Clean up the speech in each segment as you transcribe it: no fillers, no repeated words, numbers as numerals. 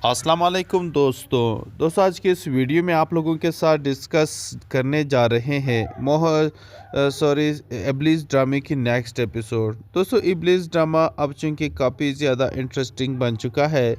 अस्सलाम वालेकुम दोस्तों आज के इस वीडियो में आप लोगों के साथ डिस्कस करने जा रहे हैं इब्लिस ड्रामे की नेक्स्ट एपिसोड। दोस्तों इब्लिस ड्रामा अब चूँकि काफ़ी ज़्यादा इंटरेस्टिंग बन चुका है,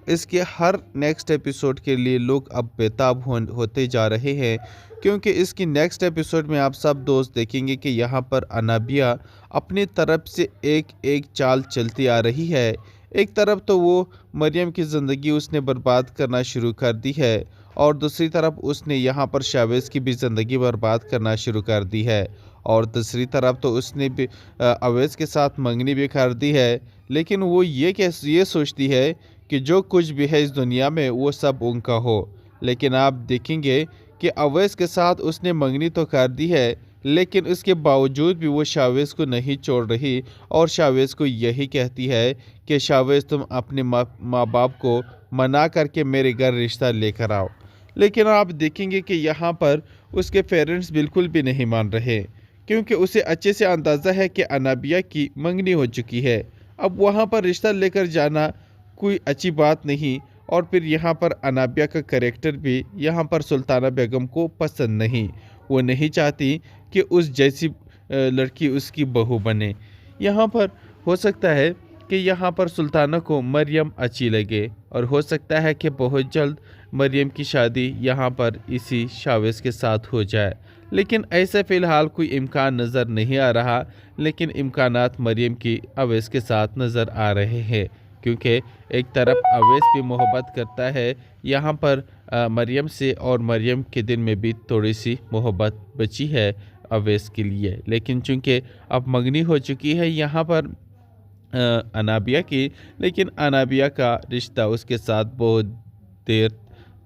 इसके हर नेक्स्ट एपिसोड के लिए लोग अब बेताब होते जा रहे हैं, क्योंकि इसकी नेक्स्ट एपिसोड में आप सब दोस्त देखेंगे कि यहाँ पर अनाबिया अपनी तरफ से एक एक चाल चलती आ रही है। एक तरफ तो वो मरियम की ज़िंदगी उसने बर्बाद करना शुरू कर दी है, और दूसरी तरफ उसने यहाँ पर शावेज़ की भी ज़िंदगी बर्बाद करना शुरू कर दी है, और दूसरी तरफ तो उसने भी अवैज़ के साथ मंगनी भी कर दी है। लेकिन वो ये सोचती है कि जो कुछ भी है इस दुनिया में वो सब उनका हो। लेकिन आप देखेंगे कि अवैज़ के साथ उसने मंगनी तो कर दी है, लेकिन उसके बावजूद भी वो शावेज़ को नहीं छोड़ रही, और शावेज़ को यही कहती है कि शावेज़ तुम अपने माँ बाप को मना करके मेरे घर रिश्ता लेकर आओ। लेकिन आप देखेंगे कि यहाँ पर उसके पेरेंट्स बिल्कुल भी नहीं मान रहे, क्योंकि उसे अच्छे से अंदाज़ा है कि अनाबिया की मंगनी हो चुकी है। अब वहाँ पर रिश्ता लेकर जाना कोई अच्छी बात नहीं, और फिर यहाँ पर अनाबिया का कैरेक्टर भी यहाँ पर सुल्ताना बेगम को पसंद नहीं। वो नहीं चाहती कि उस जैसी लड़की उसकी बहू बने। यहाँ पर हो सकता है कि यहाँ पर सुल्ताना को मरियम अच्छी लगे, और हो सकता है कि बहुत जल्द मरियम की शादी यहाँ पर इसी शावेज़ के साथ हो जाए। लेकिन ऐसा फ़िलहाल कोई इम्कान नज़र नहीं आ रहा, लेकिन इम्कानात मरियम की अवैज़ के साथ नज़र आ रहे हैं, क्योंकि एक तरफ अवैज़ भी मोहब्बत करता है यहाँ पर मरियम से, और मरियम के दिल में भी थोड़ी सी मोहब्बत बची है अवैज़ के लिए। लेकिन चूँकि अब मंगनी हो चुकी है यहाँ पर अनाबिया की, लेकिन अनाबिया का रिश्ता उसके साथ बहुत देर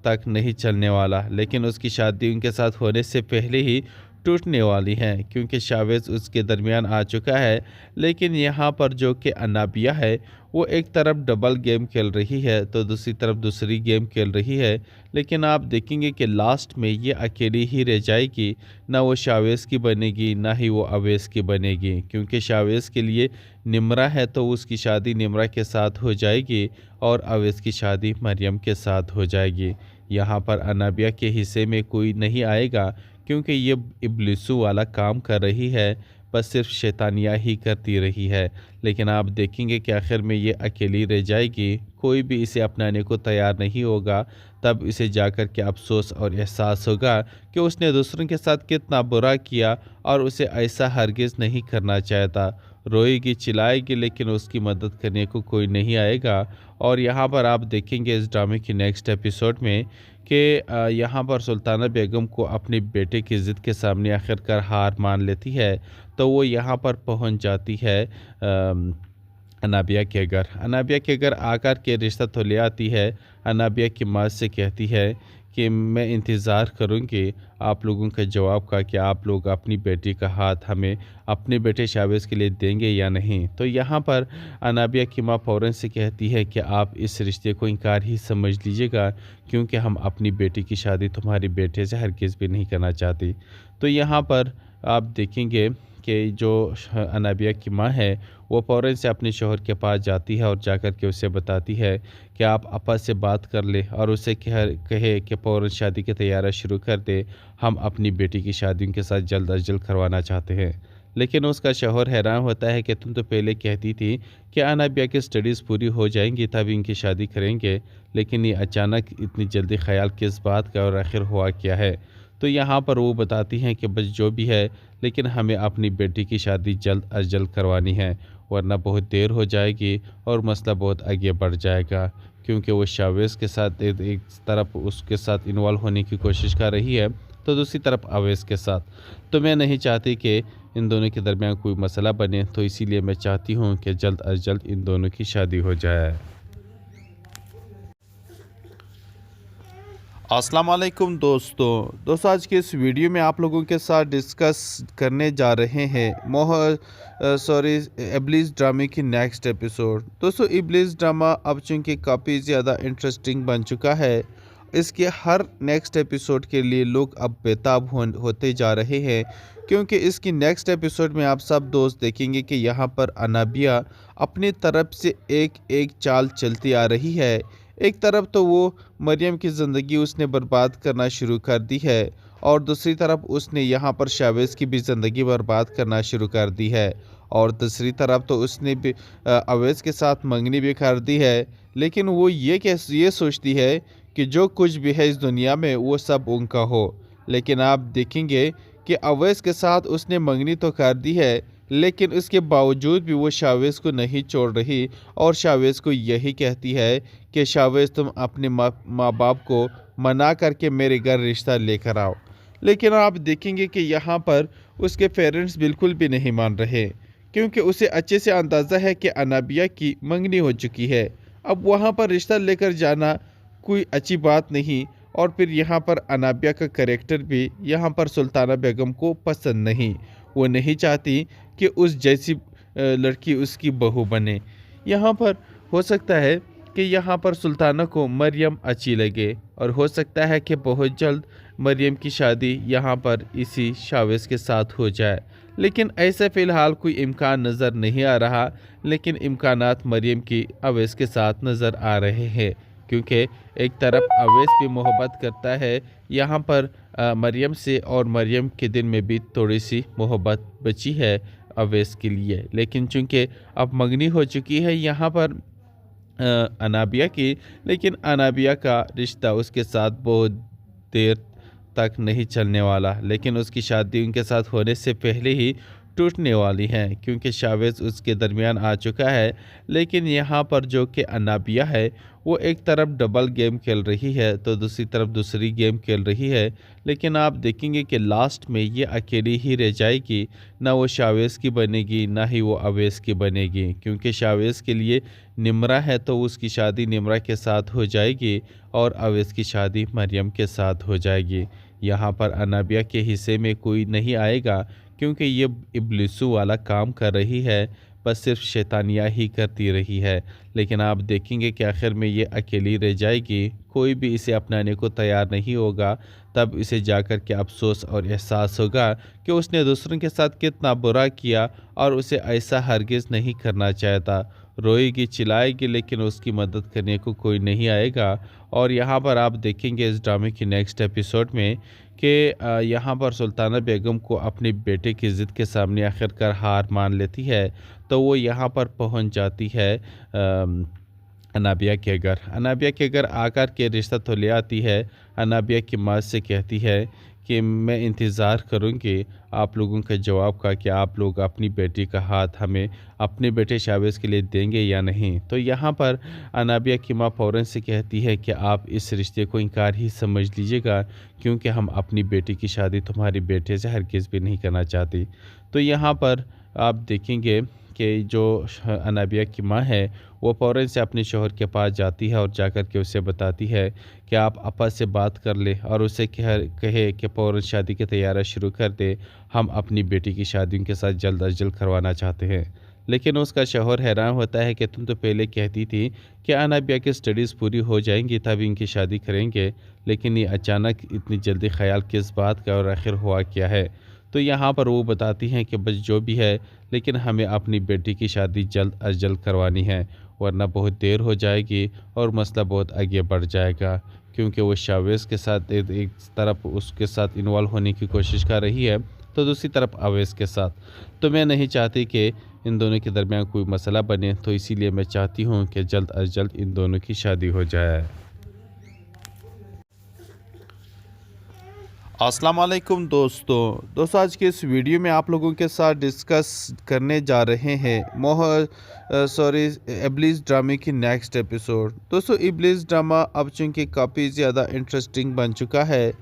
तक नहीं चलने वाला, लेकिन उसकी शादी उनके साथ होने से पहले ही टूटने वाली है, क्योंकि शावेज़ उसके दरमियान आ चुका है। लेकिन यहाँ पर जो कि अनाबिया है वो एक तरफ डबल गेम खेल रही है, तो दूसरी तरफ दूसरी गेम खेल रही है। लेकिन आप देखेंगे कि लास्ट में ये अकेली ही रह जाएगी, ना वो शावेज़ की बनेगी ना ही वो अवैज़ की बनेगी, क्योंकि शावेज़ के लिए निम्रा है तो उसकी शादी निम्रा के साथ हो जाएगी, और अवैज़ की शादी मरियम के साथ हो जाएगी। यहाँ पर अनाबिया के हिस्से में कोई नहीं आएगा, क्योंकि ये इब्लिसू वाला काम कर रही है, बस सिर्फ शैतानियाँ ही करती रही है। लेकिन आप देखेंगे कि आखिर में ये अकेली रह जाएगी, कोई भी इसे अपनाने को तैयार नहीं होगा। तब इसे जाकर के अफसोस और एहसास होगा कि उसने दूसरों के साथ कितना बुरा किया, और उसे ऐसा हरगिज़ नहीं करना चाहता। रोएगी चिल्लाएगी, लेकिन उसकी मदद करने को कोई नहीं आएगा। और यहाँ पर आप देखेंगे इस ड्रामे की नेक्स्ट एपिसोड में कि यहाँ पर सुल्ताना बेगम को अपने बेटे की ज़िद के सामने आखिरकार हार मान लेती है, तो वो यहाँ पर पहुँच जाती है अनाबिया के घर। अनाबिया के घर आकर के रिश्ता तो ले आती है। अनाबिया की माँ से कहती है कि मैं इंतज़ार करूँगी आप लोगों के जवाब का, कि आप लोग अपनी बेटी का हाथ हमें अपने बेटे शावेज़ के लिए देंगे या नहीं। तो यहाँ पर अनाबिया की माँ फ़ौरन से कहती है कि आप इस रिश्ते को इनकार ही समझ लीजिएगा, क्योंकि हम अपनी बेटी की शादी तुम्हारे बेटे से हरगिज़ भी नहीं करना चाहती। तो यहाँ पर आप देखेंगे कि जो अनाबिया की माँ है वो फ़ौरन से अपने शौहर के पास जाती है, और जाकर के उसे बताती है कि आप आपा से बात कर ले, और उसे कहे कि फ़ौरन शादी की तैयारी शुरू कर दे, हम अपनी बेटी की शादी उनके साथ जल्द अज जल्द करवाना चाहते हैं। लेकिन उसका शौहर हैरान होता है कि तुम तो पहले कहती थी कि अनाबिया की स्टडीज़ पूरी हो जाएंगी तभी इनकी शादी करेंगे, लेकिन ये अचानक इतनी जल्दी ख्याल किस बात का, और आखिर हुआ क्या है। तो यहाँ पर वो बताती हैं कि बस जो भी है, लेकिन हमें अपनी बेटी की शादी जल्द अज जल्द करवानी है, वरना बहुत देर हो जाएगी और मसला बहुत आगे बढ़ जाएगा। क्योंकि वो शावेज़ के साथ एक तरफ उसके साथ इन्वॉल्व होने की कोशिश कर रही है, तो दूसरी तरफ अवैज़ के साथ। तो मैं नहीं चाहती कि इन दोनों के दरमियान कोई मसला बने, तो इसीलिए मैं चाहती हूँ कि जल्द अज जल्द इन दोनों की शादी हो जाए। अस्सलाम वालेकुम दोस्तों आज के इस वीडियो में आप लोगों के साथ डिस्कस करने जा रहे हैं इब्लिस ड्रामे की नेक्स्ट एपिसोड। दोस्तों इब्लिस ड्रामा अब चूँकि काफ़ी ज़्यादा इंटरेस्टिंग बन चुका है, इसके हर नेक्स्ट एपिसोड के लिए लोग अब बेताब होते जा रहे हैं, क्योंकि इसकी नेक्स्ट एपिसोड में आप सब दोस्त देखेंगे कि यहाँ पर अनाबिया अपनी तरफ से एक एक चाल चलती आ रही है। एक तरफ तो वो मरियम की ज़िंदगी उसने बर्बाद करना शुरू कर दी है और दूसरी तरफ उसने यहाँ पर शावेज़ की भी ज़िंदगी बर्बाद करना शुरू कर दी है और दूसरी तरफ तो उसने भी अवैज़ के साथ मंगनी भी कर दी है। लेकिन वो ये सोचती है कि जो कुछ भी है इस दुनिया में वो सब उनका हो। लेकिन आप देखेंगे कि अवैज़ के साथ उसने मंगनी तो कर दी है, लेकिन उसके बावजूद भी वो शावेज़ को नहीं छोड़ रही और शावेज़ को यही कहती है कि शावेज़ तुम अपने माँ बाप को मना करके मेरे घर रिश्ता लेकर आओ। लेकिन आप देखेंगे कि यहाँ पर उसके पेरेंट्स बिल्कुल भी नहीं मान रहे, क्योंकि उसे अच्छे से अंदाज़ा है कि अनाबिया की मंगनी हो चुकी है। अब वहाँ पर रिश्ता लेकर जाना कोई अच्छी बात नहीं। और फिर यहाँ पर अनाबिया का कैरेक्टर भी यहाँ पर सुल्ताना बेगम को पसंद नहीं। वो नहीं चाहती कि उस जैसी लड़की उसकी बहू बने। यहाँ पर हो सकता है कि यहाँ पर सुल्ताना को मरियम अच्छी लगे और हो सकता है कि बहुत जल्द मरियम की शादी यहाँ पर इसी शावेज़ के साथ हो जाए। लेकिन ऐसे फ़िलहाल कोई इम्कान नज़र नहीं आ रहा, लेकिन इम्कानात मरियम की अवैज़ के साथ नज़र आ रहे हैं, क्योंकि एक तरफ अवैज़ भी मोहब्बत करता है यहाँ पर मरियम से और मरियम के दिल में भी थोड़ी सी मोहब्बत बची है अवैज़ के लिए। लेकिन चूँकि अब मंगनी हो चुकी है यहाँ पर अनाबिया की, लेकिन अनाबिया का रिश्ता उसके साथ बहुत देर तक नहीं चलने वाला, लेकिन उसकी शादी उनके साथ होने से पहले ही टूटने वाली है, क्योंकि शावेज़ उसके दरमियान आ चुका है। लेकिन यहाँ पर जो कि अनाबिया है वो एक तरफ डबल गेम खेल रही है तो दूसरी तरफ दूसरी गेम खेल रही है। लेकिन आप देखेंगे कि लास्ट में ये अकेली ही रह जाएगी, ना वो शावेज़ की बनेगी ना ही वो अवैज़ की बनेगी, क्योंकि शावेज़ के लिए निम्रा है तो उसकी शादी निम्रा के साथ हो जाएगी और अवैज़ की शादी मरियम के साथ हो जाएगी। यहाँ पर अनाबिया के हिस्से में कोई नहीं आएगा, क्योंकि ये इब्लिसू वाला काम कर रही है, बस सिर्फ शैतानियाँ ही करती रही है। लेकिन आप देखेंगे कि आखिर में ये अकेली रह जाएगी, कोई भी इसे अपनाने को तैयार नहीं होगा। तब इसे जाकर के अफसोस और एहसास होगा कि उसने दूसरों के साथ कितना बुरा किया और उसे ऐसा हरगिज़ नहीं करना चाहता। रोएगी चिल्लाएगी, लेकिन उसकी मदद करने को कोई नहीं आएगा। और यहाँ पर आप देखेंगे इस ड्रामे की नेक्स्ट एपिसोड में कि यहाँ पर सुल्ताना बेगम को अपने बेटे की ज़िद के सामने आखिरकार हार मान लेती है, तो वो यहाँ पर पहुँच जाती है अनाबिया के घर। अनाबिया के घर आकर के रिश्ता तो ले आती है। अनाबिया की माँ से कहती है कि मैं इंतज़ार करूँगी आप लोगों के जवाब का कि आप लोग अपनी बेटी का हाथ हमें अपने बेटे शावेज़ के लिए देंगे या नहीं। तो यहाँ पर अनाबिया की माँ फ़ौरन से कहती है कि आप इस रिश्ते को इनकार ही समझ लीजिएगा, क्योंकि हम अपनी बेटी की शादी तुम्हारे बेटे से हरगिज़ भी नहीं करना चाहती। तो यहाँ पर आप देखेंगे कि जो अनाबिया की माँ है वो फ़ौरन से अपने शौहर के पास जाती है और जाकर के उसे बताती है कि आप अपा से बात कर ले और उसे कहे कि फ़ौरन शादी की तैयारी शुरू कर दे, हम अपनी बेटी की शादी उनके साथ जल्द अज जल्द करवाना चाहते हैं। लेकिन उसका शौहर हैरान होता है कि तुम तो पहले कहती थी कि अनाबिया की स्टडीज़ पूरी हो जाएंगी तभी इनकी शादी करेंगे, लेकिन ये अचानक इतनी जल्दी ख्याल किस बात का और आखिर हुआ क्या है। तो यहाँ पर वो बताती हैं कि बस जो भी है, लेकिन हमें अपनी बेटी की शादी जल्द अज जल्द करवानी है, वरना बहुत देर हो जाएगी और मसला बहुत आगे बढ़ जाएगा, क्योंकि वो शावेज़ के साथ एक तरफ उसके साथ इन्वॉल्व होने की कोशिश कर रही है तो दूसरी तरफ अवैज़ के साथ। तो मैं नहीं चाहती कि इन दोनों के दरमियान कोई मसला बने, तो इसीलिए मैं चाहती हूँ कि जल्द अज जल्द इन दोनों की शादी हो जाए। अस्सलाम वालेकुम दोस्तों आज के इस वीडियो में आप लोगों के साथ डिस्कस करने जा रहे हैं इब्लिस ड्रामे की नेक्स्ट एपिसोड। दोस्तों इब्लिस ड्रामा अब चूँकि काफ़ी ज़्यादा इंटरेस्टिंग बन चुका है,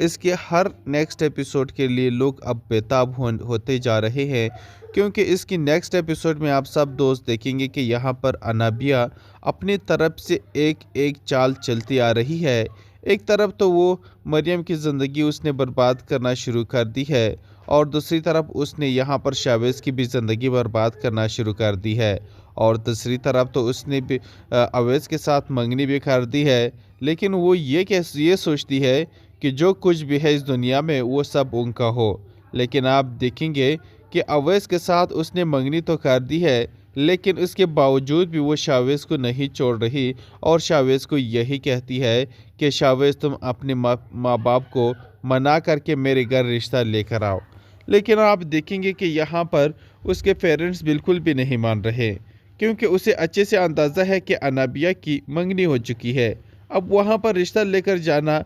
इसके हर नेक्स्ट एपिसोड के लिए लोग अब बेताब होते जा रहे हैं, क्योंकि इसकी नेक्स्ट एपिसोड में आप सब दोस्त देखेंगे कि यहाँ पर अनाबिया अपनी तरफ से एक एक चाल चलती आ रही है। एक तरफ तो वो मरियम की ज़िंदगी उसने बर्बाद करना शुरू कर दी है और दूसरी तरफ उसने यहाँ पर शावेज़ की भी ज़िंदगी बर्बाद करना शुरू कर दी है और दूसरी तरफ तो उसने भी अवैज़ के साथ मंगनी भी कर दी है। लेकिन वो ये सोचती है कि जो कुछ भी है इस दुनिया में वो सब उनका हो। लेकिन आप देखेंगे कि अवैज़ के साथ उसने मंगनी तो कर दी है, लेकिन उसके बावजूद भी वो शावेज़ को नहीं छोड़ रही और शावेज़ को यही कहती है कि शावेज़ तुम अपने माँ बाप को मना करके मेरे घर रिश्ता लेकर आओ। लेकिन आप देखेंगे कि यहाँ पर उसके पेरेंट्स बिल्कुल भी नहीं मान रहे, क्योंकि उसे अच्छे से अंदाज़ा है कि अनाबिया की मंगनी हो चुकी है। अब वहाँ पर रिश्ता लेकर जाना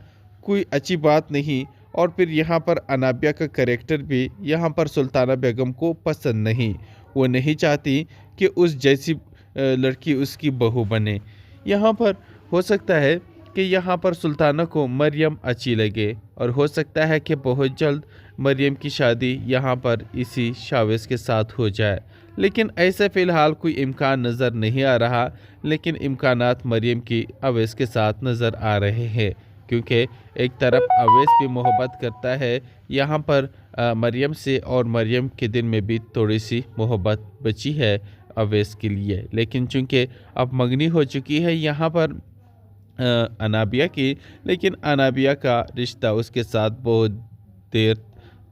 कोई अच्छी बात नहीं। और फिर यहाँ पर अनाबिया का कैरेक्टर भी यहाँ पर सुल्ताना बेगम को पसंद नहीं। वो नहीं चाहती कि उस जैसी लड़की उसकी बहू बने। यहाँ पर हो सकता है कि यहाँ पर सुल्ताना को मरियम अच्छी लगे और हो सकता है कि बहुत जल्द मरियम की शादी यहाँ पर इसी शावेज़ के साथ हो जाए। लेकिन ऐसे फ़िलहाल कोई इम्कान नज़र नहीं आ रहा, लेकिन इम्कानात मरियम की अवैस के साथ नज़र आ रहे हैं, क्योंकि एक तरफ अवैस भी मोहब्बत करता है यहाँ पर मरियम से, और मरियम के दिल में भी थोड़ी सी मोहब्बत बची है अवैस के लिए। लेकिन चूँकि अब मंगनी हो चुकी है यहाँ पर अनाबिया की, लेकिन अनाबिया का रिश्ता उसके साथ बहुत देर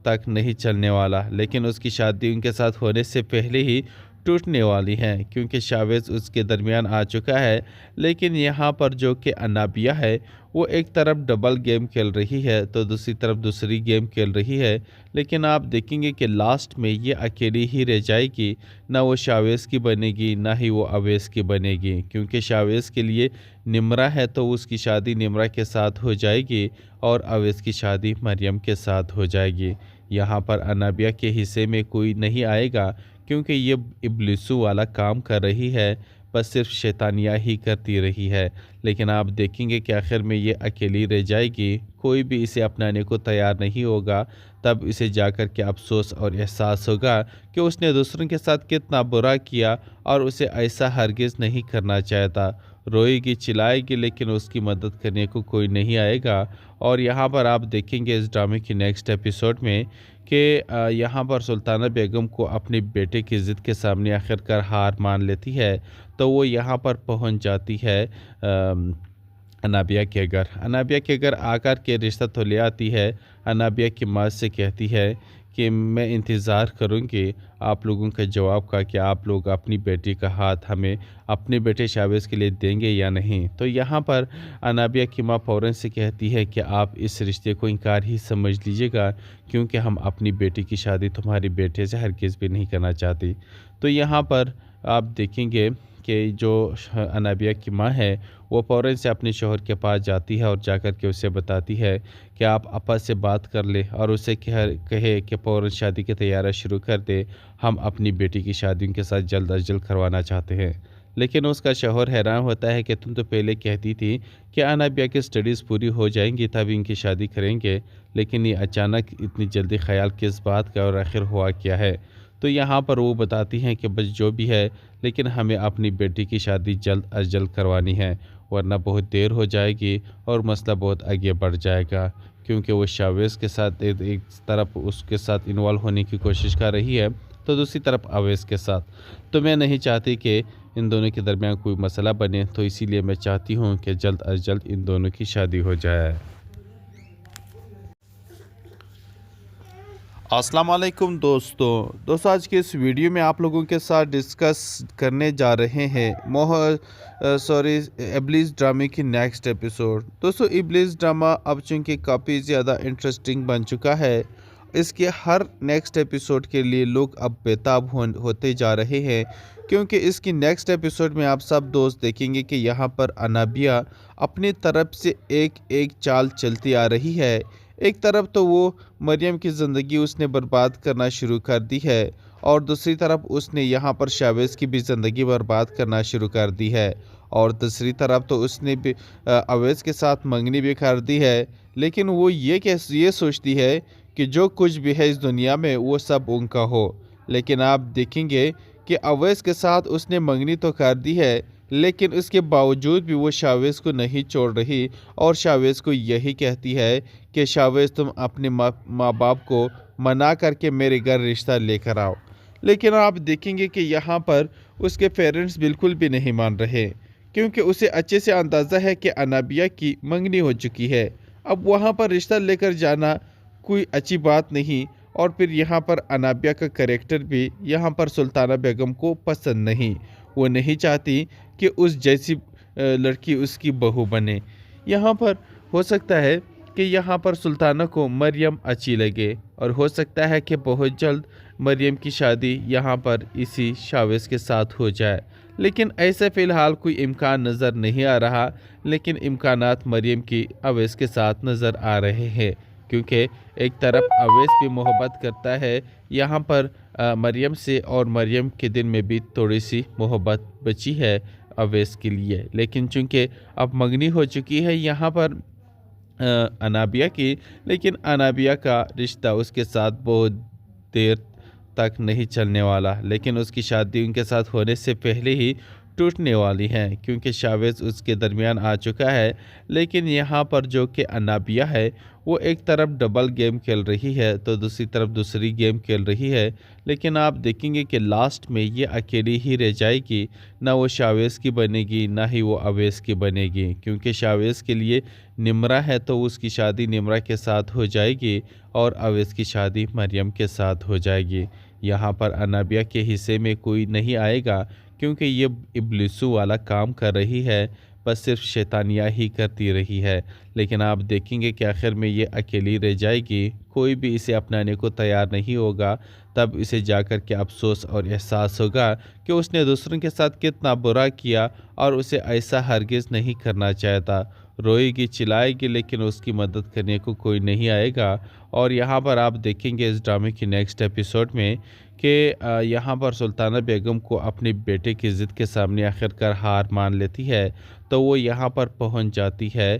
तक नहीं चलने वाला, लेकिन उसकी शादी उनके साथ होने से पहले ही टूटने वाली है, क्योंकि शावेज़ उसके दरमियान आ चुका है। लेकिन यहाँ पर जो कि अनाबिया है वो एक तरफ डबल गेम खेल रही है तो दूसरी तरफ दूसरी गेम खेल रही है। लेकिन आप देखेंगे कि लास्ट में ये अकेली ही रह जाएगी, ना वो शावेज़ की बनेगी ना ही वो अवैस की बनेगी, क्योंकि शावेज़ के लिए निम्रा है तो उसकी शादी निम्रा के साथ हो जाएगी और अवैस की शादी मरियम के साथ हो जाएगी। यहाँ पर अनाबिया के हिस्से में कोई नहीं आएगा, क्योंकि ये इब्लिसू वाला काम कर रही है, बस सिर्फ शैतानियाँ ही करती रही है। लेकिन आप देखेंगे कि आखिर में ये अकेली रह जाएगी, कोई भी इसे अपनाने को तैयार नहीं होगा। तब इसे जाकर के अफसोस और एहसास होगा कि उसने दूसरों के साथ कितना बुरा किया और उसे ऐसा हरगिज़ नहीं करना चाहता। रोएगी चिल्लाएगी, लेकिन उसकी मदद करने को कोई नहीं आएगा। और यहाँ पर आप देखेंगे इस ड्रामे की नेक्स्ट एपिसोड में कि यहाँ पर सुल्ताना बेगम को अपने बेटे की ज़िद के सामने आखिरकार हार मान लेती है, तो वो यहाँ पर पहुँच जाती है अनाबिया के घर। अनाबिया के घर आकर के रिश्ता तो ले आती है। अनाबिया की माँ से कहती है कि मैं इंतज़ार करूँगी आप लोगों के जवाब का, कि आप लोग अपनी बेटी का हाथ हमें अपने बेटे शावेज़ के लिए देंगे या नहीं। तो यहाँ पर अनाबिया की माँ फ़ौरन से कहती है कि आप इस रिश्ते को इनकार ही समझ लीजिएगा, क्योंकि हम अपनी बेटी की शादी तुम्हारे बेटे से हरगिज़ भी नहीं करना चाहती। तो यहाँ पर आप देखेंगे कि जो अनाबिया की माँ है वो फ़ौरन से अपने शौहर के पास जाती है और जाकर के उसे बताती है कि आप अपा से बात कर ले और उसे कहे कि फ़ौरन शादी की तैयारी शुरू कर दे, हम अपनी बेटी की शादी उनके साथ जल्द अज जल्द करवाना चाहते हैं। लेकिन उसका शौहर हैरान होता है कि तुम तो पहले कहती थी कि अनाबिया की स्टडीज़ पूरी हो जाएंगी तभी इनकी शादी करेंगे, लेकिन ये अचानक इतनी जल्दी ख्याल किस बात का और आखिर हुआ क्या है। तो यहाँ पर वो बताती हैं कि बस जो भी है, लेकिन हमें अपनी बेटी की शादी जल्द अज जल्द करवानी है, वरना बहुत देर हो जाएगी और मसला बहुत आगे बढ़ जाएगा। क्योंकि वो शावेज़ के साथ एक तरफ उसके साथ इन्वॉल्व होने की कोशिश कर रही है तो दूसरी तरफ अवैस के साथ। तो मैं नहीं चाहती कि इन दोनों के दरमियान कोई मसला बने, तो इसीलिए मैं चाहती हूँ कि जल्द अज जल्द इन दोनों की शादी हो जाए। अस्सलाम वालेकुम दोस्तों आज के इस वीडियो में आप लोगों के साथ डिस्कस करने जा रहे हैं इब्लिस ड्रामे की नेक्स्ट एपिसोड। दोस्तों इब्लिस ड्रामा अब चूँकि काफ़ी ज़्यादा इंटरेस्टिंग बन चुका है, इसके हर नेक्स्ट एपिसोड के लिए लोग अब बेताब होते जा रहे हैं, क्योंकि इसकी नेक्स्ट एपिसोड में आप सब दोस्त देखेंगे कि यहाँ पर अनाबिया अपनी तरफ से एक एक चाल चलती आ रही है। एक तरफ तो वो मरियम की ज़िंदगी उसने बर्बाद करना शुरू कर दी है और दूसरी तरफ उसने यहाँ पर शावेज़ की भी ज़िंदगी बर्बाद करना शुरू कर दी है, और दूसरी तरफ तो उसने भी अवैस के साथ मंगनी भी कर दी है। लेकिन वो ये सोचती है कि जो कुछ भी है इस दुनिया में वो सब उनका हो। लेकिन आप देखेंगे कि अवैस के साथ उसने मंगनी तो कर दी है, लेकिन उसके बावजूद भी वो शावेज़ को नहीं छोड़ रही और शावेज़ को यही कहती है कि शावेज़ तुम अपने माँ बाप को मना करके मेरे घर रिश्ता लेकर आओ। लेकिन आप देखेंगे कि यहाँ पर उसके पेरेंट्स बिल्कुल भी नहीं मान रहे, क्योंकि उसे अच्छे से अंदाज़ा है कि अनाबिया की मंगनी हो चुकी है। अब वहाँ पर रिश्ता लेकर जाना कोई अच्छी बात नहीं। और फिर यहाँ पर अनाबिया का कैरेक्टर भी यहाँ पर सुल्ताना बेगम को पसंद नहीं। वो नहीं चाहती कि उस जैसी लड़की उसकी बहू बने। यहाँ पर हो सकता है कि यहाँ पर सुल्ताना को मरियम अच्छी लगे और हो सकता है कि बहुत जल्द मरियम की शादी यहाँ पर इसी शावेज़ के साथ हो जाए, लेकिन ऐसे फ़िलहाल कोई इम्कान नज़र नहीं आ रहा। लेकिन इम्कानात मरियम की अवैस के साथ नज़र आ रहे हैं, क्योंकि एक तरफ अवैस भी मोहब्बत करता है यहाँ पर मरियम से, और मरियम के दिल में भी थोड़ी सी मोहब्बत बची है अवैस के लिए। लेकिन चूँकि अब मंगनी हो चुकी है यहाँ पर अनाबिया की, लेकिन अनाबिया का रिश्ता उसके साथ बहुत देर तक नहीं चलने वाला, लेकिन उसकी शादी उनके साथ होने से पहले ही टूटने वाली है, क्योंकि शावेज़ उसके दरमियान आ चुका है। लेकिन यहाँ पर जो कि अनाबिया है वो एक तरफ डबल गेम खेल रही है तो दूसरी तरफ दूसरी गेम खेल रही है। लेकिन आप देखेंगे कि लास्ट में ये अकेली ही रह जाएगी, ना वो शावेज़ की बनेगी ना ही वो अवैस की बनेगी, क्योंकि शावेज़ के लिए निम्रा है तो उसकी शादी निम्रा के साथ हो जाएगी और अवैस की शादी मरियम के साथ हो जाएगी। यहाँ पर अनाबिया के हिस्से में कोई नहीं आएगा, क्योंकि ये इब्लिसू वाला काम कर रही है, बस सिर्फ शैतानियाँ ही करती रही है। लेकिन आप देखेंगे कि आखिर में ये अकेली रह जाएगी, कोई भी इसे अपनाने को तैयार नहीं होगा। तब इसे जाकर के अफसोस और एहसास होगा कि उसने दूसरों के साथ कितना बुरा किया और उसे ऐसा हरगिज़ नहीं करना चाहता। रोएगी चिल्लाएगी, लेकिन उसकी मदद करने को कोई नहीं आएगा। और यहाँ पर आप देखेंगे इस ड्रामे की नेक्स्ट एपिसोड में कि यहाँ पर सुल्ताना बेगम को अपने बेटे की ज़िद के सामने आखिरकार हार मान लेती है, तो वो यहाँ पर पहुँच जाती है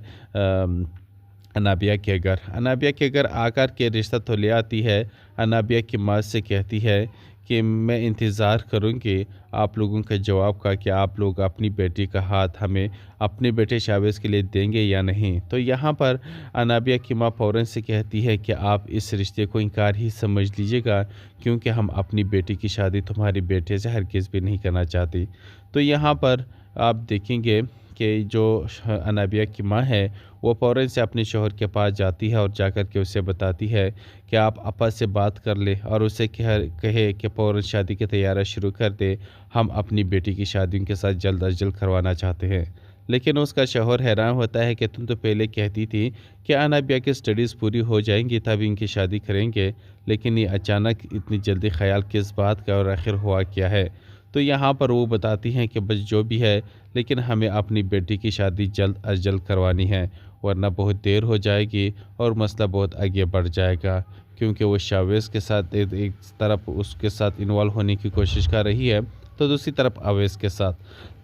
अनाबिया के घर। अनाबिया के घर आकर के रिश्ता तो ले आती है। अनाबिया की माँ से कहती है कि मैं इंतज़ार करूँगी आप लोगों के जवाब का, कि आप लोग अपनी बेटी का हाथ हमें अपने बेटे शावेज़ के लिए देंगे या नहीं। तो यहाँ पर अनाबिया की माँ फ़ौरन से कहती है कि आप इस रिश्ते को इनकार ही समझ लीजिएगा, क्योंकि हम अपनी बेटी की शादी तुम्हारे बेटे से हरगिज़ भी नहीं करना चाहती। तो यहाँ पर आप देखेंगे कि जो अनाबिया की माँ है वो फ़ौरन से अपने शौहर के पास जाती है और जाकर के उसे बताती है कि आप आपा से बात कर ले और उसे कहे कि फ़ौरन शादी की तैयारी शुरू कर दे, हम अपनी बेटी की शादी उनके साथ जल्द अज जल्द करवाना चाहते हैं। लेकिन उसका शौहर हैरान होता है कि तुम तो पहले कहती थी कि अनाबिया की स्टडीज़ पूरी हो जाएंगी तभी इनकी शादी करेंगे, लेकिन ये अचानक इतनी जल्दी ख्याल किस बात का और आखिर हुआ क्या है। तो यहाँ पर वो बताती हैं कि बस जो भी है, लेकिन हमें अपनी बेटी की शादी जल्द अज जल्द करवानी है, वरना बहुत देर हो जाएगी और मसला बहुत आगे बढ़ जाएगा। क्योंकि वो शावेज़ के साथ एक तरफ उसके साथ इन्वॉल्व होने की कोशिश कर रही है तो दूसरी तरफ अवैस के साथ।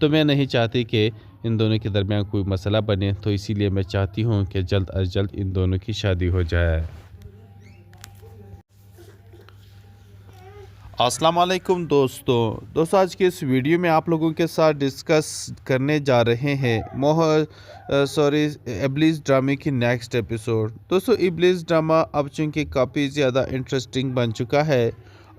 तो मैं नहीं चाहती कि इन दोनों के दरमियान कोई मसला बने, तो इसीलिए मैं चाहती हूँ कि जल्द अज जल्द इन दोनों की शादी हो जाए। अस्सलाम वालेकुम दोस्तों आज के इस वीडियो में आप लोगों के साथ डिस्कस करने जा रहे हैं इब्लिस ड्रामे की नेक्स्ट एपिसोड। दोस्तों इब्लिस ड्रामा अब चूँकि काफ़ी ज़्यादा इंटरेस्टिंग बन चुका है,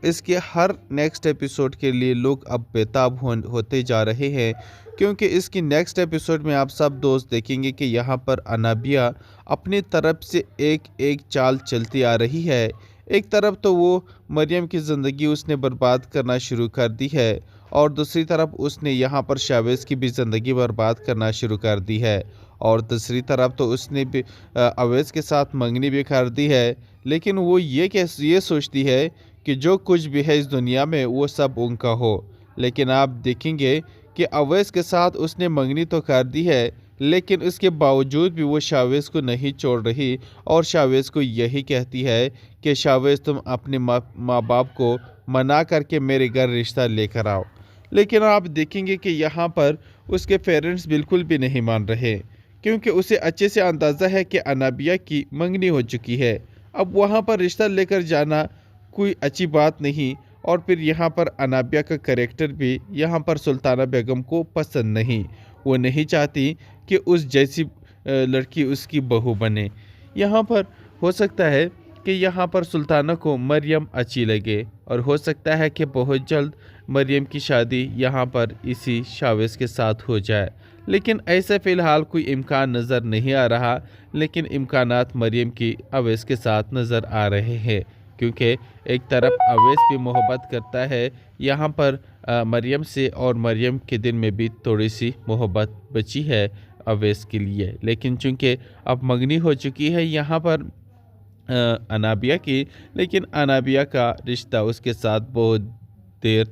इसके हर नेक्स्ट एपिसोड के लिए लोग अब बेताब होते जा रहे हैं, क्योंकि इसकी नेक्स्ट एपिसोड में आप सब दोस्त देखेंगे कि यहाँ पर अनाबिया अपनी तरफ से एक एक चाल चलती आ रही है। एक तरफ तो वो मरियम की ज़िंदगी उसने बर्बाद करना शुरू कर दी है और दूसरी तरफ उसने यहाँ पर शावेज़ की भी ज़िंदगी बर्बाद करना शुरू कर दी है, और दूसरी तरफ तो उसने भी अवैस के साथ मंगनी भी कर दी है। लेकिन वो ये सोचती है कि जो कुछ भी है इस दुनिया में वो सब उनका हो। लेकिन आप देखेंगे कि अवैस के साथ उसने मंगनी तो कर दी है, लेकिन उसके बावजूद भी वो शावेज़ को नहीं छोड़ रही और शावेज़ को यही कहती है कि शावेज़ तुम अपने माँ बाप को मना करके मेरे घर रिश्ता लेकर आओ। लेकिन आप देखेंगे कि यहाँ पर उसके पेरेंट्स बिल्कुल भी नहीं मान रहे, क्योंकि उसे अच्छे से अंदाज़ा है कि अनाबिया की मंगनी हो चुकी है। अब वहाँ पर रिश्ता लेकर जाना कोई अच्छी बात नहीं। और फिर यहाँ पर अनाबिया का कैरेक्टर भी यहाँ पर सुल्ताना बेगम को पसंद नहीं। वो नहीं चाहती कि उस जैसी लड़की उसकी बहू बने। यहाँ पर हो सकता है कि यहाँ पर सुल्ताना को मरियम अच्छी लगे और हो सकता है कि बहुत जल्द मरियम की शादी यहाँ पर इसी शावेज़ के साथ हो जाए, लेकिन ऐसा फ़िलहाल कोई इम्कान नज़र नहीं आ रहा। लेकिन इम्कानात मरियम की अवैस के साथ नज़र आ रहे हैं, क्योंकि एक तरफ अवैस भी मोहब्बत करता है यहाँ पर मरियम से, और मरियम के दिल में भी थोड़ी सी मोहब्बत बची है अवैस के लिए। लेकिन चूंकि अब मंगनी हो चुकी है यहाँ पर अनाबिया की, लेकिन अनाबिया का रिश्ता उसके साथ बहुत देर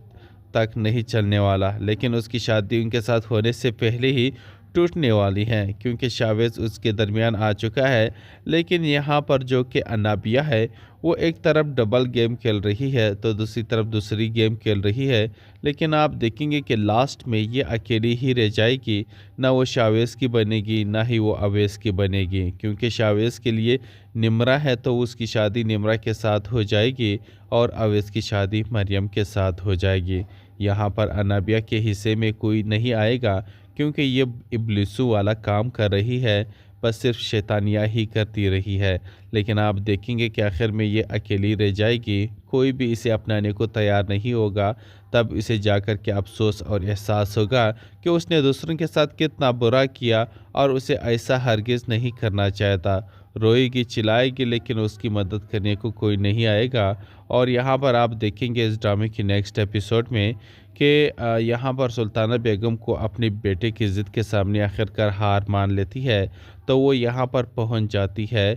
तक नहीं चलने वाला, लेकिन उसकी शादी उनके साथ होने से पहले ही टूटने वाली है, क्योंकि शावेज़ उसके दरमियान आ चुका है। लेकिन यहाँ पर जो कि अनाबिया है वो एक तरफ डबल गेम खेल रही है तो दूसरी तरफ दूसरी गेम खेल रही है। लेकिन आप देखेंगे कि लास्ट में ये अकेली ही रह जाएगी, ना वो शावेज़ की बनेगी ना ही वो अवैस की बनेगी, क्योंकि शावेज़ के लिए निम्रा है तो उसकी शादी निम्रा के साथ हो जाएगी और अवैस की शादी मरियम के साथ हो जाएगी। यहाँ पर अनाबिया के हिस्से में कोई नहीं आएगा, क्योंकि ये इब्लिसू वाला काम कर रही है, बस सिर्फ शैतानियाँ ही करती रही है। लेकिन आप देखेंगे कि आखिर में ये अकेली रह जाएगी, कोई भी इसे अपनाने को तैयार नहीं होगा। तब इसे जाकर के अफसोस और एहसास होगा कि उसने दूसरों के साथ कितना बुरा किया और उसे ऐसा हरगिज़ नहीं करना चाहता। रोएगी चिल्लाएगी, लेकिन उसकी मदद करने को कोई नहीं आएगा। और यहाँ पर आप देखेंगे इस ड्रामे की नेक्स्ट एपिसोड में कि यहाँ पर सुल्ताना बेगम को अपने बेटे की ज़िद के सामने आखिरकार हार मान लेती है, तो वो यहाँ पर पहुँच जाती है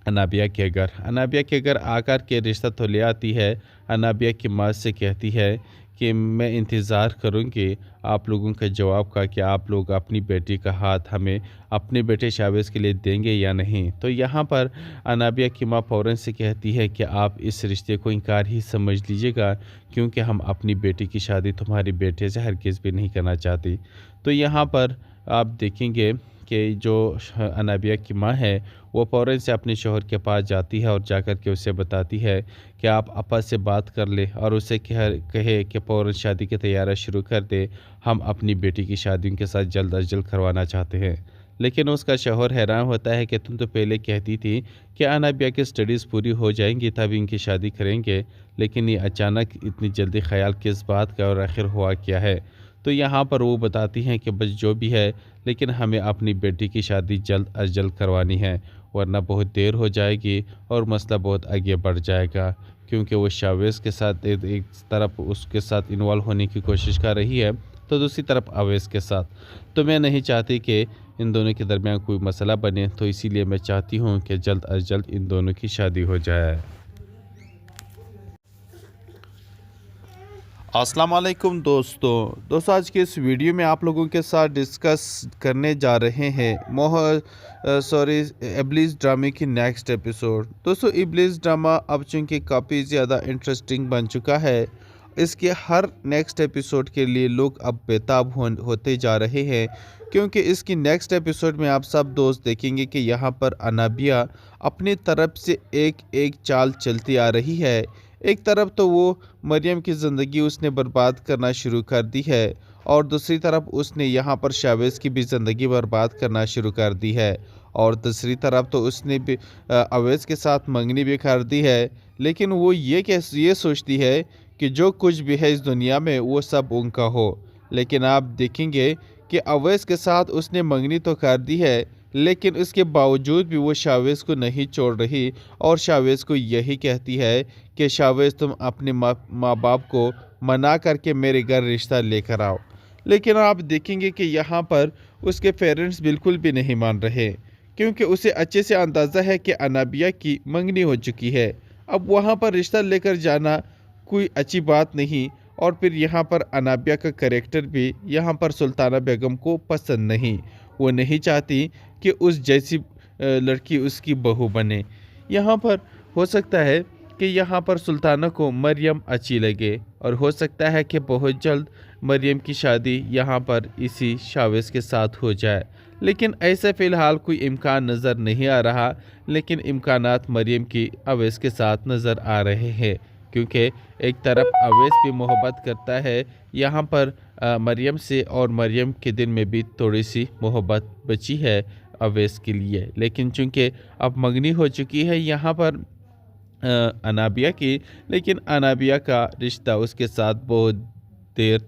अनाबिया के घर। अनाबिया के घर आकर के रिश्ता तो ले आती है। अनाबिया की माँ से कहती है कि मैं इंतज़ार करूँगी आप लोगों के जवाब का कि आप लोग अपनी बेटी का हाथ हमें अपने बेटे शावेज़ के लिए देंगे या नहीं। तो यहाँ पर अनाबिया की माँ फ़ौरन से कहती है कि आप इस रिश्ते को इनकार ही समझ लीजिएगा, क्योंकि हम अपनी बेटी की शादी तुम्हारे बेटे से हरगिज़ भी नहीं करना चाहती। तो यहाँ पर आप देखेंगे कि जो अनाबिया की माँ है वो फ़ौरन से अपने शौहर के पास जाती है और जाकर के उसे बताती है कि आप अपा से बात कर ले और उसे कहे कि फ़ौरन शादी की तैयारी शुरू कर दे, हम अपनी बेटी की शादी उनके साथ जल्द अज जल्द करवाना चाहते हैं। लेकिन उसका शौहर हैरान होता है कि तुम तो पहले कहती थी कि अनाबिया की स्टडीज़ पूरी हो जाएंगी तभी इनकी शादी करेंगे, लेकिन ये अचानक इतनी जल्दी ख्याल किस बात का और आखिर हुआ क्या है। तो यहाँ पर वो बताती हैं कि बस जो भी है, लेकिन हमें अपनी बेटी की शादी जल्द अज जल्द करवानी है, वरना बहुत देर हो जाएगी और मसला बहुत आगे बढ़ जाएगा, क्योंकि वो शावेज़ के साथ एक तरफ उसके साथ इन्वॉल्व होने की कोशिश कर रही है तो दूसरी तरफ अवैस के साथ। तो मैं नहीं चाहती कि इन दोनों के दरमियान कोई मसला बने, तो इसीलिए मैं चाहती हूँ कि जल्द अज जल्द इन दोनों की शादी हो जाए। अस्सलाम वालेकुम दोस्तों आज के इस वीडियो में आप लोगों के साथ डिस्कस करने जा रहे हैं इब्लिस ड्रामे की नेक्स्ट एपिसोड। दोस्तों इब्लिस ड्रामा अब चूँकि काफ़ी ज़्यादा इंटरेस्टिंग बन चुका है, इसके हर नेक्स्ट एपिसोड के लिए लोग अब बेताब होते जा रहे हैं, क्योंकि इसकी नेक्स्ट एपिसोड में आप सब दोस्त देखेंगे कि यहाँ पर अनाबिया अपनी तरफ से एक एक चाल चलती आ रही है। एक तरफ तो वो मरियम की ज़िंदगी उसने बर्बाद करना शुरू कर दी है, और दूसरी तरफ उसने यहाँ पर शावेज़ की भी ज़िंदगी बर्बाद करना शुरू कर दी है, और दूसरी तरफ तो उसने भी अवैस के साथ मंगनी भी कर दी है। लेकिन वो ये सोचती है कि जो कुछ भी है इस दुनिया में वो सब उनका हो। लेकिन आप देखेंगे कि अवैस के साथ उसने मंगनी तो कर दी है, लेकिन उसके बावजूद भी वो शावेज़ को नहीं छोड़ रही, और शावेज़ को यही कहती है कि शावेज़ तुम अपने माँ बाप को मना करके मेरे घर रिश्ता लेकर आओ। लेकिन आप देखेंगे कि यहाँ पर उसके पेरेंट्स बिल्कुल भी नहीं मान रहे, क्योंकि उसे अच्छे से अंदाज़ा है कि अनाबिया की मंगनी हो चुकी है। अब वहाँ पर रिश्ता लेकर जाना कोई अच्छी बात नहीं, और फिर यहाँ पर अनाबिया का कैरेक्टर भी यहाँ पर सुल्ताना बेगम को पसंद नहीं। वो नहीं चाहती कि उस जैसी लड़की उसकी बहू बने। यहाँ पर हो सकता है कि यहाँ पर सुल्ताना को मरियम अच्छी लगे, और हो सकता है कि बहुत जल्द मरियम की शादी यहाँ पर इसी शावेज़ के साथ हो जाए। लेकिन ऐसा फ़िलहाल कोई इम्कान नज़र नहीं आ रहा, लेकिन इम्कानात मरियम की अवैस के साथ नज़र आ रहे हैं, क्योंकि एक तरफ अवैस भी मोहब्बत करता है यहाँ पर मरियम से, और मरियम के दिल में भी थोड़ी सी मोहब्बत बची है अवैस के लिए। लेकिन चूँकि अब मंगनी हो चुकी है यहाँ पर अनाबिया की, लेकिन अनाबिया का रिश्ता उसके साथ बहुत देर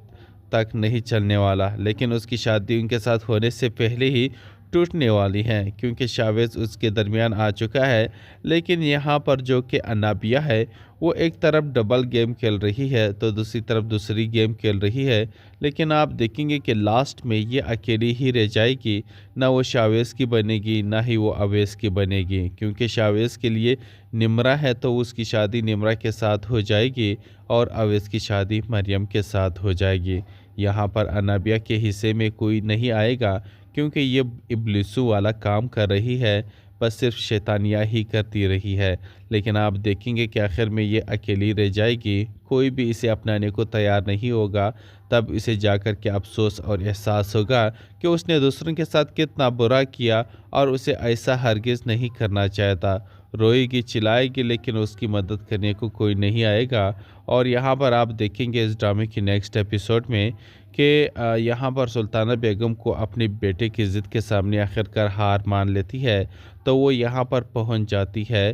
तक नहीं चलने वाला, लेकिन उसकी शादी उनके साथ होने से पहले ही टूटने वाली हैं, क्योंकि शावेज़ उसके दरमियान आ चुका है। लेकिन यहाँ पर जो कि अनाबिया है वो एक तरफ डबल गेम खेल रही है तो दूसरी तरफ दूसरी गेम खेल रही है। लेकिन आप देखेंगे कि लास्ट में ये अकेली ही रह जाएगी, ना वो शावेज़ की बनेगी ना ही वो अवैस की बनेगी, क्योंकि शावेज़ के लिए निम्रा है तो उसकी शादी निम्रा के साथ हो जाएगी और अवैस की शादी मरियम के साथ हो जाएगी। यहाँ पर अनाबिया के हिस्से में कोई नहीं आएगा, क्योंकि ये इब्लिसू वाला काम कर रही है, बस सिर्फ शैतानियाँ ही करती रही है। लेकिन आप देखेंगे कि आखिर में ये अकेली रह जाएगी, कोई भी इसे अपनाने को तैयार नहीं होगा। तब इसे जाकर के अफसोस और एहसास होगा कि उसने दूसरों के साथ कितना बुरा किया और उसे ऐसा हरगिज़ नहीं करना चाहता। रोएगी चिल्लाएगी, लेकिन उसकी मदद करने को कोई नहीं आएगा। और यहाँ पर आप देखेंगे इस ड्रामे की नेक्स्ट एपिसोड में कि यहाँ पर सुल्ताना बेगम को अपने बेटे की ज़िद के सामने आखिरकार हार मान लेती है। तो वो यहाँ पर पहुँच जाती है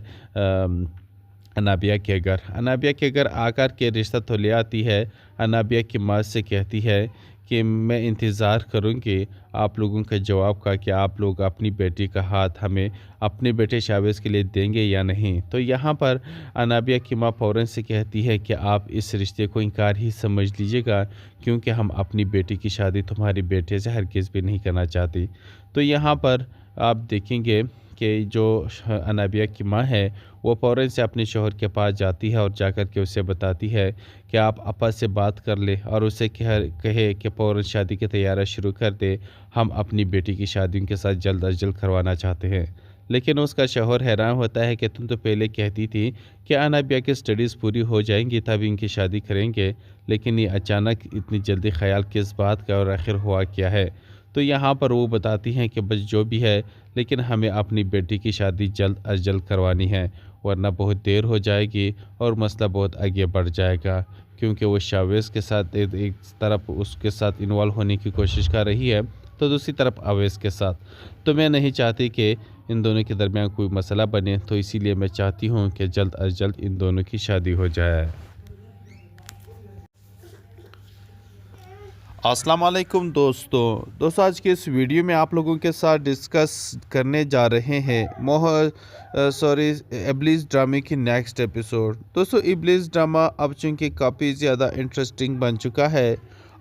अनाबिया के घर। अनाबिया के घर आकर के रिश्ता तो ले आती है। अनाबिया की माँ से कहती है कि मैं इंतज़ार करूँगी आप लोगों के जवाब का कि आप लोग अपनी बेटी का हाथ हमें अपने बेटे शावेज़ के लिए देंगे या नहीं। तो यहाँ पर अनाबिया की माँ फ़ौरन से कहती है कि आप इस रिश्ते को इनकार ही समझ लीजिएगा, क्योंकि हम अपनी बेटी की शादी तुम्हारे बेटे से हरगिज़ भी नहीं करना चाहती। तो यहाँ पर आप देखेंगे कि जो अनाबिया की माँ है वो फ़ौरन से अपने शौहर के पास जाती है और जाकर के उसे बताती है कि आप आपा से बात कर ले और उसे कहे कि फ़ौरन शादी की तैयारी शुरू कर दे, हम अपनी बेटी की शादी उनके साथ जल्द अज जल्द करवाना चाहते हैं। लेकिन उसका शौहर हैरान होता है कि तुम तो पहले कहती थी कि अनाबिया की स्टडीज़ पूरी हो जाएंगी तब इनकी शादी करेंगे, लेकिन ये अचानक इतनी जल्दी ख्याल किस बात का और आखिर हुआ क्या है। तो यहाँ पर वो बताती हैं कि बस जो भी है, लेकिन हमें अपनी बेटी की शादी जल्द अज जल्द करवानी है, वरना बहुत देर हो जाएगी और मसला बहुत आगे बढ़ जाएगा। क्योंकि वो शावेज़ के साथ एक तरफ उसके साथ इन्वॉल्व होने की कोशिश कर रही है तो दूसरी तरफ अवैस के साथ। तो मैं नहीं चाहती कि इन दोनों के दरमियान कोई मसला बने, तो इसीलिए मैं चाहती हूँ कि जल्द अज जल्द इन दोनों की शादी हो जाए। अस्सलाम वालेकुम दोस्तों आज के इस वीडियो में आप लोगों के साथ डिस्कस करने जा रहे हैं इब्लिस ड्रामे की नेक्स्ट एपिसोड। दोस्तों इब्लिस ड्रामा अब चूँकि काफ़ी ज़्यादा इंटरेस्टिंग बन चुका है,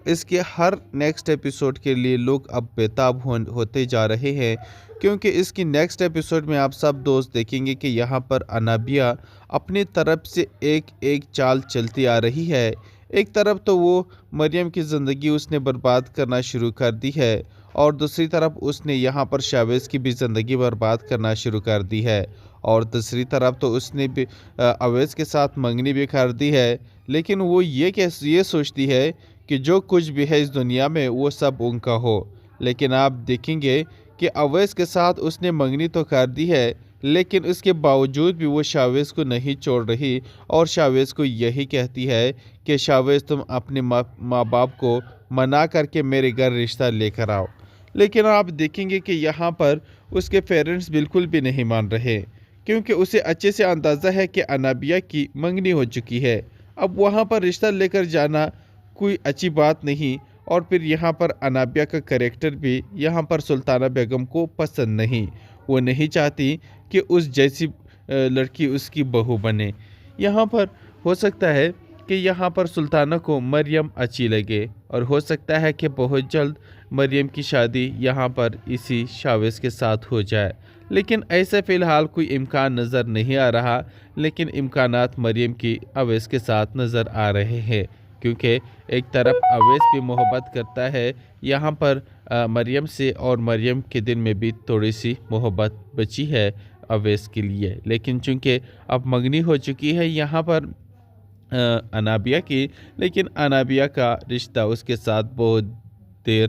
इसके हर नेक्स्ट एपिसोड के लिए लोग अब बेताब होते जा रहे हैं, क्योंकि इसकी नेक्स्ट एपिसोड में आप सब दोस्त देखेंगे कि यहाँ पर अनाबिया अपनी तरफ से एक एक चाल चलती आ रही है। एक तरफ तो वो मरियम की ज़िंदगी उसने बर्बाद करना शुरू कर दी है और दूसरी तरफ उसने यहाँ पर शावेज़ की भी ज़िंदगी बर्बाद करना शुरू कर दी है, और दूसरी तरफ तो उसने भी अवैस के साथ मंगनी भी कर दी है। लेकिन वो ये सोचती है कि जो कुछ भी है इस दुनिया में वो सब उनका हो। लेकिन आप देखेंगे कि अवैस के साथ उसने मंगनी तो कर दी है, लेकिन उसके बावजूद भी वो शावेज़ को नहीं छोड़ रही और शावेज़ को यही कहती है कि शावेज़ तुम अपने माँ बाप को मना करके मेरे घर रिश्ता लेकर आओ। लेकिन आप देखेंगे कि यहाँ पर उसके पेरेंट्स बिल्कुल भी नहीं मान रहे, क्योंकि उसे अच्छे से अंदाज़ा है कि अनाबिया की मंगनी हो चुकी है। अब वहाँ पर रिश्ता लेकर जाना कोई अच्छी बात नहीं। और फिर यहाँ पर अनाबिया का कैरेक्टर भी यहाँ पर सुल्ताना बेगम को पसंद नहीं। वो नहीं चाहती कि उस जैसी लड़की उसकी बहू बने। यहाँ पर हो सकता है कि यहाँ पर सुल्ताना को मरियम अच्छी लगे और हो सकता है कि बहुत जल्द मरियम की शादी यहाँ पर इसी शावेज़ के साथ हो जाए। लेकिन ऐसा फ़िलहाल कोई इम्कान नज़र नहीं आ रहा, लेकिन इम्कानात मरियम की अवैस के साथ नज़र आ रहे हैं, क्योंकि एक तरफ अवैस भी मोहब्बत करता है यहाँ पर मरियम से, और मरियम के दिल में भी थोड़ी सी मोहब्बत बची है अवैस के लिए। लेकिन चूँकि अब मंगनी हो चुकी है यहाँ पर अनाबिया की, लेकिन अनाबिया का रिश्ता उसके साथ बहुत देर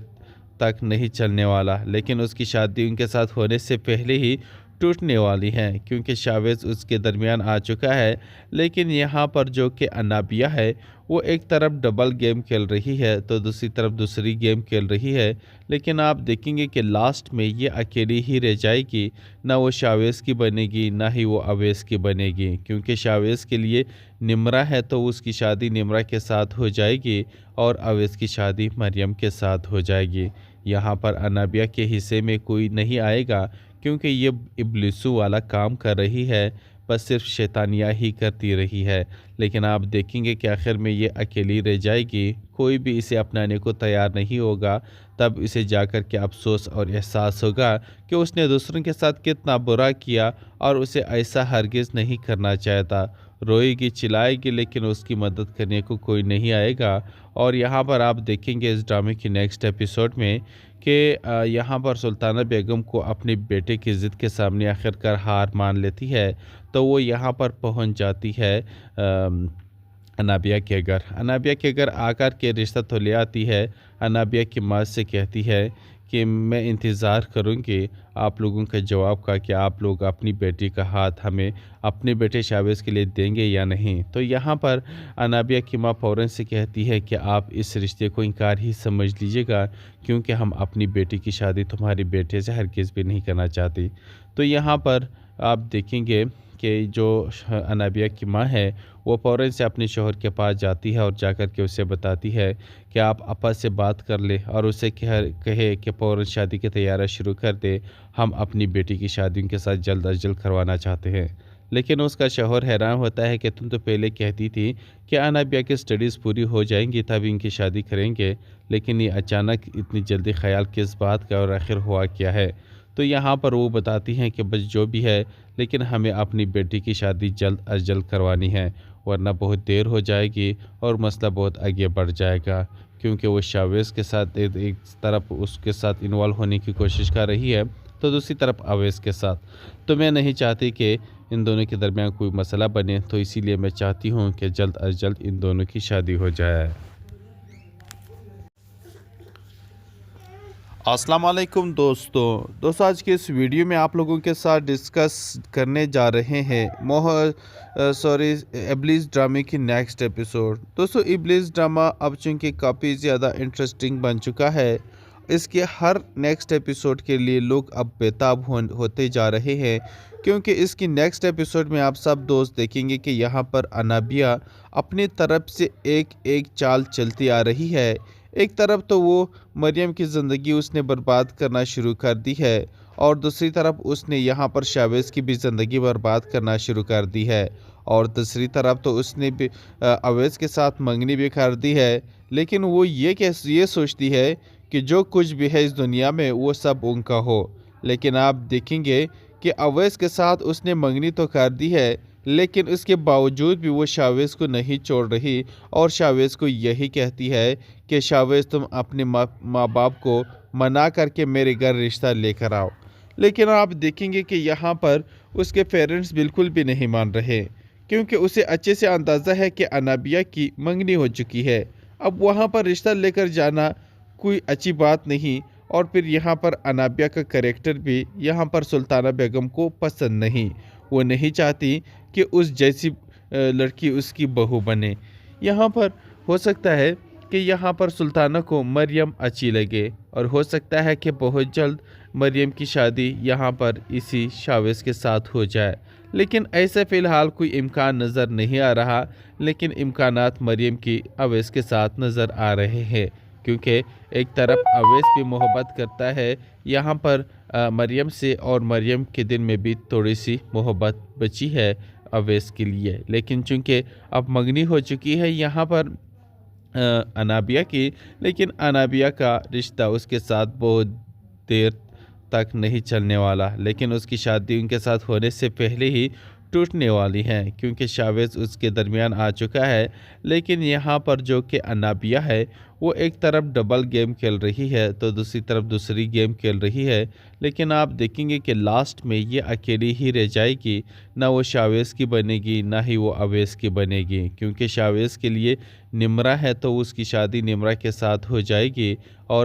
तक नहीं चलने वाला, लेकिन उसकी शादी उनके साथ होने से पहले ही टूटने वाली है, क्योंकि शावेज़ उसके दरमियान आ चुका है। लेकिन यहाँ पर जो कि अनाबिया है वो एक तरफ डबल गेम खेल रही है तो दूसरी तरफ दूसरी गेम खेल रही है। लेकिन आप देखेंगे कि लास्ट में ये अकेली ही रह जाएगी, ना वो शावेज़ की बनेगी ना ही वो अवैस की बनेगी, क्योंकि शावेज़ के लिए निम्रा है तो उसकी शादी निम्रा के साथ हो जाएगी और अवैस की शादी मरियम के साथ हो जाएगी। यहाँ पर अनाबिया के हिस्से में कोई नहीं आएगा, क्योंकि ये इब्लिसू वाला काम कर रही है, बस सिर्फ शैतानियाँ ही करती रही है। लेकिन आप देखेंगे कि आखिर में ये अकेली रह जाएगी, कोई भी इसे अपनाने को तैयार नहीं होगा। तब इसे जाकर के अफसोस और एहसास होगा कि उसने दूसरों के साथ कितना बुरा किया और उसे ऐसा हरगिज़ नहीं करना चाहता। रोएगी, चिल्लाएगी, लेकिन उसकी मदद करने को कोई नहीं आएगा। और यहाँ पर आप देखेंगे इस ड्रामे की नेक्स्ट एपिसोड में कि यहाँ पर सुल्ताना बेगम को अपने बेटे की ज़िद के सामने आखिरकार हार मान लेती है। तो वो यहाँ पर पहुँच जाती है अनाबिया के घर। अनाबिया के घर आकर के रिश्ता तो ले आती है। अनाबिया की माँ से कहती है कि मैं इंतज़ार करूँगी आप लोगों के जवाब का कि आप लोग अपनी बेटी का हाथ हमें अपने बेटे शावेज़ के लिए देंगे या नहीं। तो यहाँ पर अनाबिया की माँ फ़ौरन से कहती है कि आप इस रिश्ते को इनकार ही समझ लीजिएगा, क्योंकि हम अपनी बेटी की शादी तुम्हारे बेटे से हरगिज़ भी नहीं करना चाहती। तो यहाँ पर आप देखेंगे कि जो अनाबिया की माँ है वो फ़ौरन से अपने शौहर के पास जाती है और जाकर के उसे बताती है कि आप आपा से बात कर ले और उसे कहे कि फ़ौरन शादी की तैयारी शुरू कर दे, हम अपनी बेटी की शादी उनके साथ जल्द अज जल्द करवाना चाहते हैं। लेकिन उसका शौहर हैरान होता है कि तुम तो पहले कहती थी कि अनाबिया की स्टडीज़ पूरी हो जाएंगी तब इनकी शादी करेंगे, लेकिन ये अचानक इतनी जल्दी ख्याल किस बात का और आखिर हुआ क्या है। तो यहाँ पर वो बताती हैं कि बस जो भी है, लेकिन हमें अपनी बेटी की शादी जल्द अज जल्द करवानी है, वरना बहुत देर हो जाएगी और मसला बहुत आगे बढ़ जाएगा। क्योंकि वो शावेज़ के साथ एक तरफ उसके साथ इन्वॉल्व होने की कोशिश कर रही है, तो दूसरी तरफ अवैस के साथ। तो मैं नहीं चाहती कि इन दोनों के दरमियान कोई मसला बने, तो इसीलिए मैं चाहती हूँ कि जल्द अज जल्द इन दोनों की शादी हो जाए। अस्सलाम वालेकुम दोस्तों आज के इस वीडियो में आप लोगों के साथ डिस्कस करने जा रहे हैं इब्लिस ड्रामे की नेक्स्ट एपिसोड। दोस्तों इब्लिस ड्रामा अब चूँकि काफ़ी ज़्यादा इंटरेस्टिंग बन चुका है, इसके हर नेक्स्ट एपिसोड के लिए लोग अब बेताब होते जा रहे हैं, क्योंकि इसकी नेक्स्ट एपिसोड में आप सब दोस्त देखेंगे कि यहाँ पर अनाबिया अपनी तरफ से एक एक चाल चलती आ रही है। एक तरफ तो वो मरियम की ज़िंदगी उसने बर्बाद करना शुरू कर दी है, और दूसरी तरफ उसने यहाँ पर शावेज़ की भी ज़िंदगी बर्बाद करना शुरू कर दी है, और दूसरी तरफ तो उसने भी अवैस के साथ मंगनी भी कर दी है। लेकिन वो ये सोचती है कि जो कुछ भी है इस दुनिया में वो सब उनका हो। लेकिन आप देखेंगे कि अवैस के साथ उसने मंगनी तो कर दी है, लेकिन उसके बावजूद भी वो शावेज़ को नहीं छोड़ रही, और शावेज़ को यही कहती है कि शावेज़ तुम अपने माँ बाप को मना करके मेरे घर रिश्ता लेकर आओ। लेकिन आप देखेंगे कि यहाँ पर उसके पेरेंट्स बिल्कुल भी नहीं मान रहे, क्योंकि उसे अच्छे से अंदाज़ा है कि अनाबिया की मंगनी हो चुकी है। अब वहाँ पर रिश्ता लेकर जाना कोई अच्छी बात नहीं, और फिर यहाँ पर अनाबिया का कैरेक्टर भी यहाँ पर सुल्ताना बेगम को पसंद नहीं। वो नहीं चाहती कि उस जैसी लड़की उसकी बहू बने। यहाँ पर हो सकता है कि यहाँ पर सुल्ताना को मरियम अच्छी लगे, और हो सकता है कि बहुत जल्द मरियम की शादी यहाँ पर इसी शावेज़ के साथ हो जाए। लेकिन ऐसे फ़िलहाल कोई इम्कान नज़र नहीं आ रहा, लेकिन इम्कानात मरियम की अवैस के साथ नज़र आ रहे हैं, क्योंकि एक तरफ अवैस भी मोहब्बत करता है यहाँ पर मरियम से, और मरियम के दिल में भी थोड़ी सी मोहब्बत बची है अवैस के लिए। लेकिन चूँकि अब मंगनी हो चुकी है यहाँ पर अनाबिया की, लेकिन अनाबिया का रिश्ता उसके साथ बहुत देर तक नहीं चलने वाला, लेकिन उसकी शादी उनके साथ होने से पहले ही टूटने वाली है, क्योंकि शावेज़ उसके दरमियान आ चुका है। लेकिन यहाँ पर जो कि अनाबिया है वो एक तरफ डबल गेम खेल रही है, तो दूसरी तरफ दूसरी गेम खेल रही है। लेकिन आप देखेंगे कि लास्ट में ये अकेली ही रह जाएगी, ना वो शावेज़ की बनेगी ना ही वो अवैस की बनेगी, क्योंकि शावेज़ के लिए निम्रा है तो उसकी शादी निम्रा के साथ हो जाएगी, और